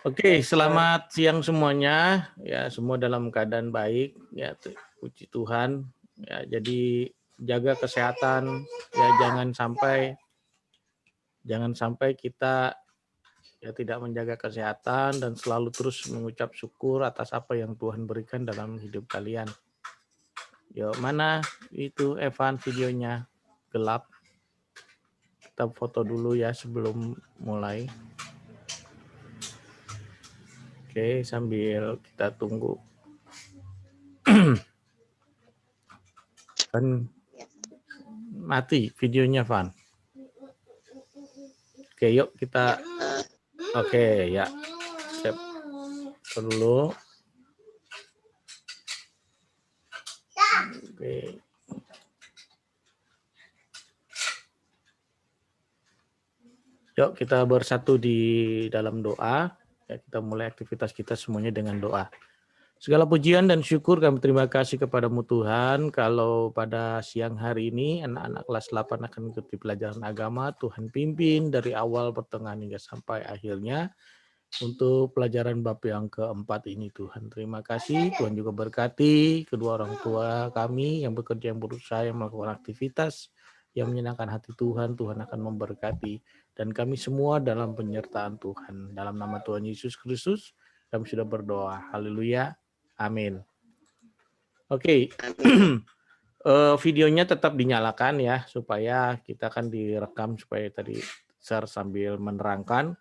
Oke, Sir. selamat siang semuanya. Ya, semua dalam keadaan baik. Ya, puji Tuhan. Ya, jadi jaga kesehatan. Ya, jangan sampai kita ya tidak menjaga kesehatan dan selalu terus mengucap syukur atas apa yang Tuhan berikan dalam hidup kalian. Yuk, mana itu Evan videonya? Gelap. Kita foto dulu ya sebelum mulai. Oke, sambil kita tunggu. Kan mati videonya, Van. Oke, yuk kita. Oke, ya. Sip. Dulu. Oke. Yuk kita bersatu di dalam doa. Ya, kita mulai aktivitas kita semuanya dengan doa. Segala pujian dan syukur kami terima kasih kepadamu Tuhan. Kalau pada siang hari ini anak-anak kelas 8 akan mengikuti pelajaran agama, Tuhan pimpin dari awal, pertengahan hingga sampai akhirnya. Untuk pelajaran bab yang keempat ini Tuhan. Terima kasih. Tuhan juga berkati kedua orang tua kami yang bekerja, yang berusaha, yang melakukan aktivitas yang menyenangkan hati Tuhan. Tuhan akan memberkati. Dan kami semua dalam penyertaan Tuhan. Dalam nama Tuhan Yesus Kristus, kami sudah berdoa. Haleluya. Amin. Oke. Videonya tetap dinyalakan ya, supaya kita akan direkam, supaya tadi share sambil menerangkan.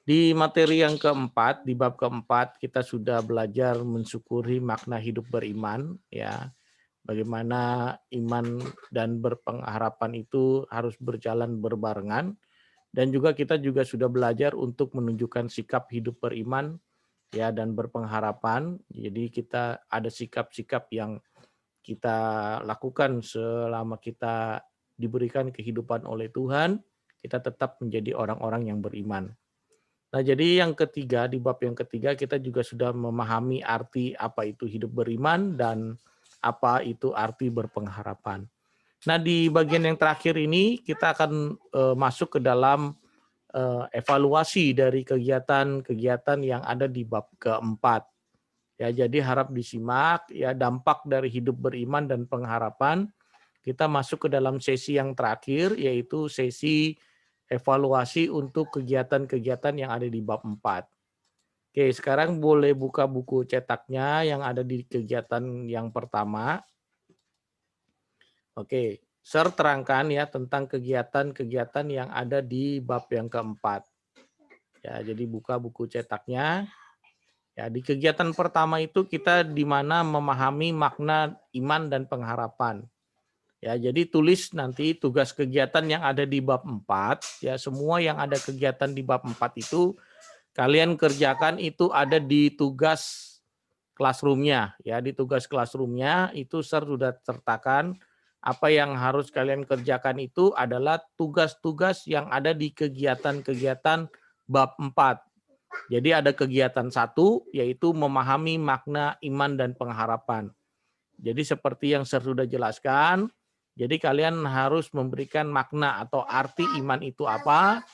Di materi yang keempat, di bab keempat, kita sudah belajar mensyukuri makna hidup beriman, ya. Bagaimana iman dan berpengharapan itu harus berjalan berbarengan. Dan juga kita juga sudah belajar untuk menunjukkan sikap hidup beriman, ya, dan berpengharapan. Jadi kita ada sikap-sikap yang kita lakukan selama kita diberikan kehidupan oleh Tuhan, kita tetap menjadi orang-orang yang beriman. Nah, jadi yang ketiga, di bab yang ketiga kita juga sudah memahami arti apa itu hidup beriman dan apa itu arti berpengharapan. Nah, di bagian yang terakhir ini kita akan masuk ke dalam evaluasi dari kegiatan-kegiatan yang ada di bab keempat. Ya, jadi harap disimak ya dampak dari hidup beriman dan pengharapan. Kita masuk ke dalam sesi yang terakhir, yaitu sesi evaluasi untuk kegiatan-kegiatan yang ada di bab 4. Oke, sekarang boleh buka buku cetaknya yang ada di kegiatan yang pertama. Oke, Sir terangkan ya tentang kegiatan-kegiatan yang ada di bab yang keempat. Ya, jadi buka buku cetaknya. Ya, di kegiatan pertama itu kita di mana memahami makna iman dan pengharapan. Ya, jadi tulis nanti tugas kegiatan yang ada di bab 4, ya semua yang ada kegiatan di bab 4 itu kalian kerjakan itu ada di tugas classroom-nya, ya di tugas classroom-nya itu Sir sudah sertakan apa yang harus kalian kerjakan itu adalah tugas-tugas yang ada di kegiatan-kegiatan bab 4. Jadi ada kegiatan 1 yaitu memahami makna iman dan pengharapan. Jadi seperti yang Sir sudah jelaskan, jadi kalian harus memberikan makna atau arti iman itu apa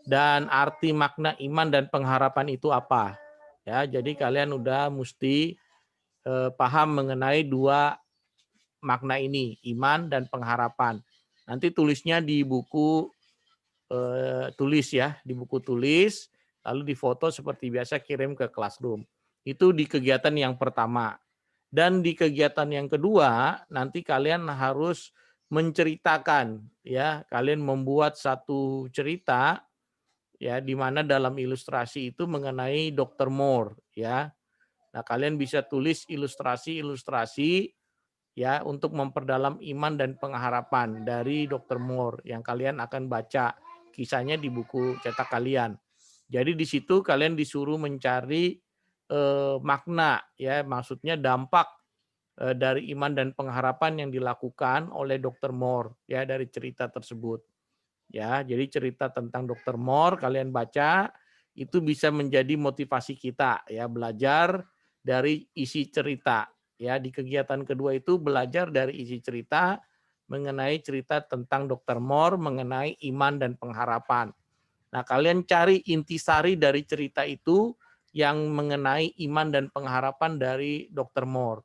dan arti makna iman dan pengharapan itu apa. Ya, jadi kalian udah mesti paham mengenai dua makna ini, iman dan pengharapan. Nanti tulisnya di buku tulis ya, di buku tulis, lalu difoto seperti biasa kirim ke classroom. Itu di kegiatan yang pertama. Dan di kegiatan yang kedua, nanti kalian harus menceritakan ya, kalian membuat satu cerita ya di mana dalam ilustrasi itu mengenai Dr. Moore ya. Nah, kalian bisa tulis ilustrasi-ilustrasi ya untuk memperdalam iman dan pengharapan dari Dr. Moore yang kalian akan baca kisahnya di buku cetak kalian. Jadi di situ kalian disuruh mencari makna ya, maksudnya dampak dari iman dan pengharapan yang dilakukan oleh Dr. Moore ya dari cerita tersebut. Ya, jadi cerita tentang Dr. Moore kalian baca itu bisa menjadi motivasi kita ya belajar dari isi cerita. Ya, di kegiatan kedua itu belajar dari isi cerita mengenai cerita tentang Dr. Moore mengenai iman dan pengharapan. Nah, kalian cari intisari dari cerita itu yang mengenai iman dan pengharapan dari Dr. Moore.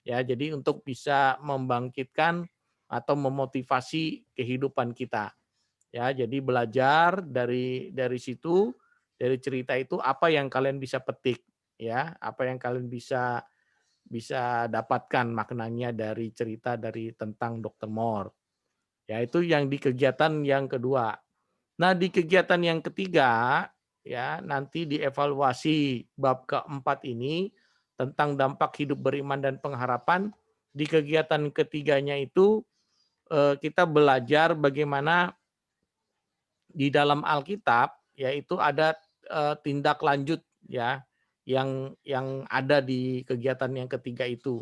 Ya, jadi untuk bisa membangkitkan atau memotivasi kehidupan kita. Ya, jadi belajar dari situ, dari cerita itu apa yang kalian bisa petik, ya, apa yang kalian bisa bisa dapatkan maknanya dari cerita dari tentang Dr. Moore. Ya, itu yang di kegiatan yang kedua. Nah, di kegiatan yang ketiga, ya, nanti dievaluasi bab keempat ini tentang dampak hidup beriman dan pengharapan. Di kegiatan ketiganya itu kita belajar bagaimana di dalam Alkitab yaitu ada tindak lanjut ya yang ada di kegiatan yang ketiga itu.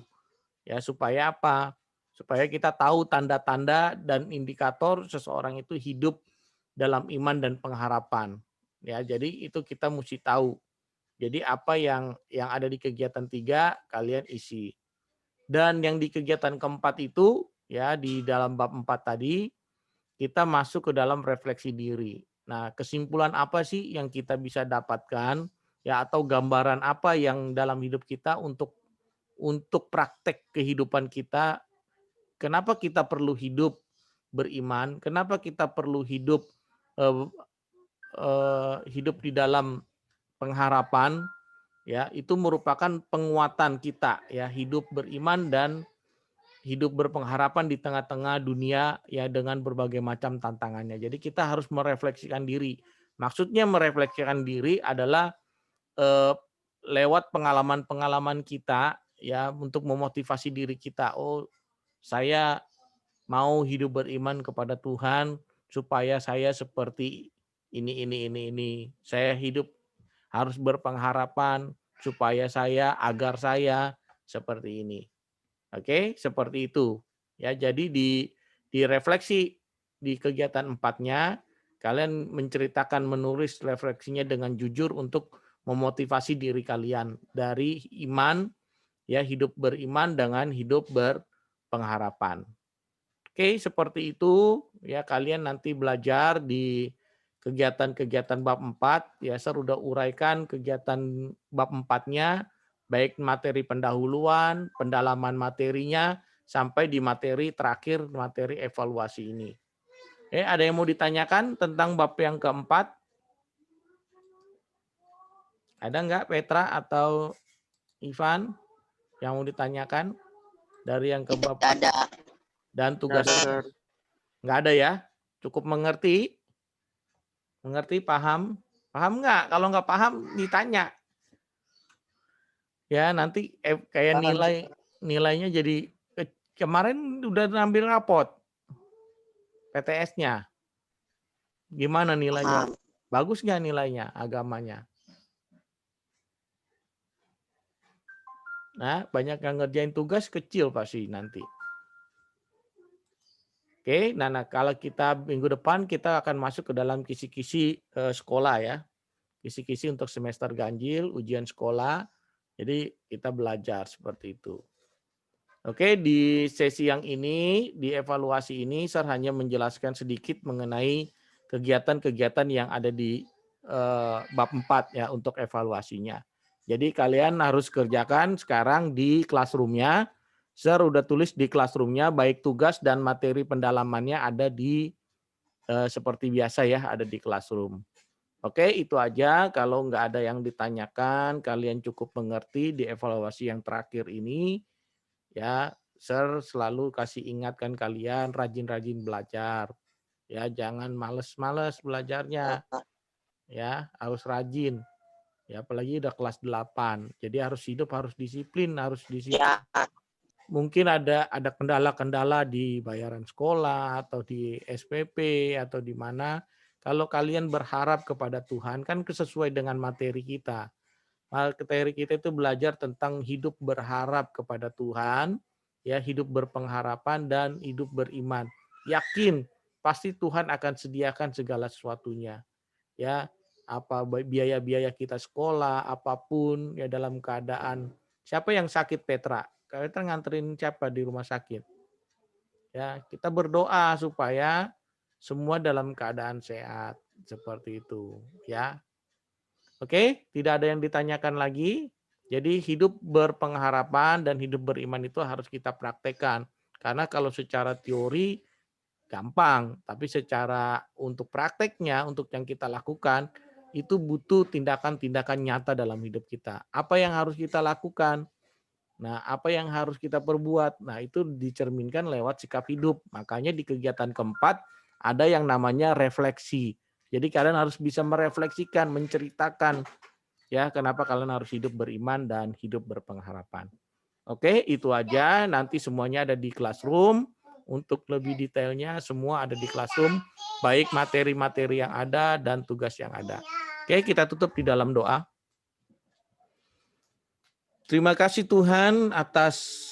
Ya, supaya apa? Supaya kita tahu tanda-tanda dan indikator seseorang itu hidup dalam iman dan pengharapan. Ya, jadi itu kita mesti tahu. Jadi apa yang ada di kegiatan 3 kalian isi. Dan yang di kegiatan keempat itu ya di dalam bab 4 tadi kita masuk ke dalam refleksi diri. Nah, kesimpulan apa sih yang kita bisa dapatkan ya atau gambaran apa yang dalam hidup kita untuk praktek kehidupan kita, kenapa kita perlu hidup beriman, kenapa kita perlu hidup eh, hidup di dalam pengharapan, ya itu merupakan penguatan kita ya hidup beriman dan hidup berpengharapan di tengah-tengah dunia ya dengan berbagai macam tantangannya. Jadi kita harus merefleksikan diri. Maksudnya merefleksikan diri adalah eh, lewat pengalaman-pengalaman kita ya untuk memotivasi diri kita. Oh, saya mau hidup beriman kepada Tuhan supaya saya seperti ini. Saya hidup harus berpengharapan supaya agar saya seperti ini. Oke, seperti itu. Ya, jadi di refleksi di kegiatan empatnya kalian menceritakan menulis refleksinya dengan jujur untuk memotivasi diri kalian dari iman ya hidup beriman dengan hidup berpengharapan. Oke, seperti itu ya kalian nanti belajar di kegiatan-kegiatan bab 4 ya saya sudah uraikan kegiatan bab 4-nya baik materi pendahuluan, pendalaman materinya sampai di materi terakhir materi evaluasi ini. Ada yang mau ditanyakan tentang bab yang keempat? Ada enggak Petra atau Ivan yang mau ditanyakan dari yang ke bab Ada. dan tugasnya? Enggak ada ya? Cukup mengerti? Mengerti, paham? Paham nggak? Kalau nggak paham ditanya. Ya nanti kayak nilainya jadi kemarin udah ngambil rapot PTS-nya. Gimana nilainya? Bagus nggak nilainya agamanya? Nah, banyak yang ngerjain tugas kecil pasti nanti. Oke, nah kalau kita minggu depan kita akan masuk ke dalam kisi-kisi sekolah ya. Kisi-kisi untuk semester ganjil, ujian sekolah. Jadi kita belajar seperti itu. Oke, di sesi yang ini, di evaluasi ini, saya hanya menjelaskan sedikit mengenai kegiatan-kegiatan yang ada di bab 4 ya untuk evaluasinya. Jadi kalian harus kerjakan sekarang di classroom-nya. Saya udah tulis di classroom-nya, baik tugas dan materi pendalamannya ada di seperti biasa ya, ada di classroom. Oke, itu aja. Kalau nggak ada yang ditanyakan, kalian cukup mengerti di evaluasi yang terakhir ini. Ya, Sir selalu kasih ingatkan kalian rajin-rajin belajar. Ya, jangan males-males belajarnya. Ya, harus rajin. Ya, apalagi udah kelas 8. Jadi harus hidup, harus disiplin, Ya. Mungkin ada kendala-kendala di bayaran sekolah atau di SPP atau di mana. Kalau kalian berharap kepada Tuhan kan sesuai dengan materi kita. Materi kita itu belajar tentang hidup berharap kepada Tuhan, ya hidup berpengharapan dan hidup beriman. Yakin pasti Tuhan akan sediakan segala sesuatunya. Ya, apa biaya-biaya kita sekolah, apapun ya dalam keadaan. Siapa yang sakit Petra? Petra nganterin siapa di rumah sakit? Ya, kita berdoa supaya semua dalam keadaan sehat seperti itu, ya. Oke, tidak ada yang ditanyakan lagi. Jadi hidup berpengharapan dan hidup beriman itu harus kita praktekkan. Karena kalau secara teori gampang, tapi secara untuk prakteknya, untuk yang kita lakukan, itu butuh tindakan-tindakan nyata dalam hidup kita. Apa yang harus kita lakukan? Nah, apa yang harus kita perbuat? Nah, itu dicerminkan lewat sikap hidup. Makanya di kegiatan keempat ada yang namanya refleksi. Jadi kalian harus bisa merefleksikan, menceritakan ya kenapa kalian harus hidup beriman dan hidup berpengharapan. Oke, itu aja. Nanti semuanya ada di Classroom. Untuk lebih detailnya semua ada di Classroom, baik materi-materi yang ada dan tugas yang ada. Oke, kita tutup di dalam doa. Terima kasih Tuhan atas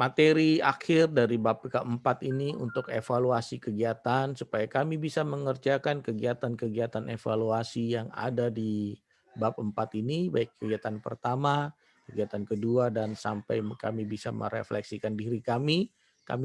materi akhir dari bab keempat ini untuk evaluasi kegiatan supaya kami bisa mengerjakan kegiatan-kegiatan evaluasi yang ada di bab 4 ini, baik kegiatan pertama, kegiatan kedua, dan sampai kami bisa merefleksikan diri kami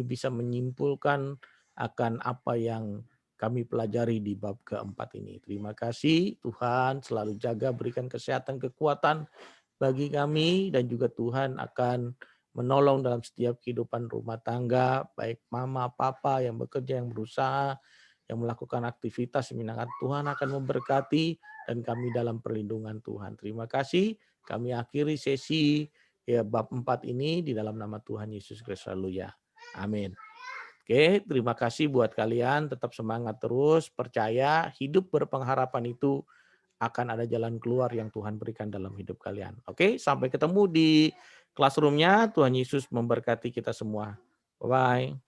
bisa menyimpulkan akan apa yang kami pelajari di bab keempat ini. Terima kasih Tuhan, selalu jaga, berikan kesehatan, kekuatan bagi kami, dan juga Tuhan akan menolong dalam setiap kehidupan rumah tangga, baik mama, papa yang bekerja, yang berusaha, yang melakukan aktivitas, menyenangkan Tuhan akan memberkati, dan kami dalam perlindungan Tuhan. Terima kasih, kami akhiri sesi ya bab 4 ini di dalam nama Tuhan Yesus Kristus. Haleluya. Amin. Oke, terima kasih buat kalian, tetap semangat terus, percaya hidup berpengharapan itu akan ada jalan keluar yang Tuhan berikan dalam hidup kalian. Oke, sampai ketemu di classroom-nya. Tuhan Yesus memberkati kita semua. Bye-bye.